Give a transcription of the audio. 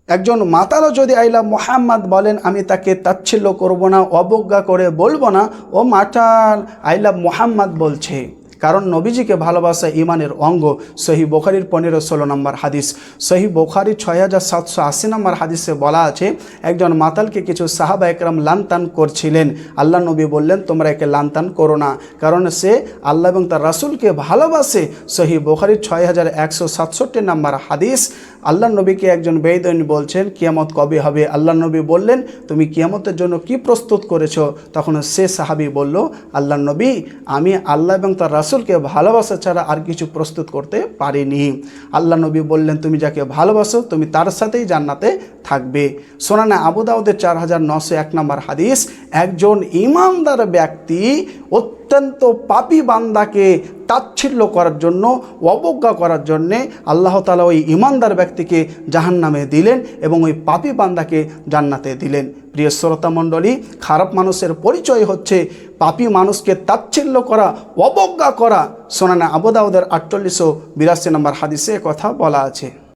একজন মাতালও যদি I love Mohammad বলেন, আমি তাকে তাচ্ছিল্য করব না, অবজ্ঞা করে বলবো না ও মাতাল আই লাভ মোহাম্মদ বলছে। কারণ নবীজিকে ভালোবাসা ইমানের অঙ্গ। সহি বুখারীর 15-16 নম্বর হাদিস। সহি বুখারী 6780 নম্বর হাদিসে বলা আছে, একজন মাতালকে কিছু সাহাবা একরাম লানতান করছিলেন। আল্লাহ নবী বললেন, তোমরা একে লানতান করো না, কারণ সে আল্লাহ এবং তার রাসূলকে ভালোবাসে। সহি বুখারীর 6167 নম্বর হাদিস। আল্লাহ নবীকে একজন বেদুইন বলছেন, কিয়ামত কবে হবে? আল্লাহ নবী বললেন, তুমি কিয়ামতের জন্য কি প্রস্তুত করেছো? তখন সে সাহাবী বলল, আল্লাহ নবী, আমি আল্লাহ এবং তার রাসূলকে ভালোবাসা ছাড়া আর কিছু প্রস্তুত করতে পারিনি। আল্লাহ নবী বললেন, তুমি যাকে ভালোবাসো তুমি তার সাথেই জান্নাতে থাকবে। সুনানে আবু দাউদের 4901 নম্বর হাদিস। একজন ঈমানদার ব্যক্তি অত্যন্ত পাপী বান্দাকে তাচ্ছিল্য করার জন্য, অবজ্ঞা করার জন্যে আল্লাহ তাআলা ওই ঈমানদার ব্যক্তিকে জাহান্নামে দিলেন এবং ওই পাপী বান্দাকে জান্নাতে দিলেন। প্রিয় শ্রোতা মণ্ডলী, খারাপ মানুষের পরিচয় হচ্ছে পাপী মানুষকে তাচ্ছিল্য করা, অবজ্ঞা করা। সুনানে আবু দাউদের 4882 নম্বর হাদিসে কথা বলা আছে।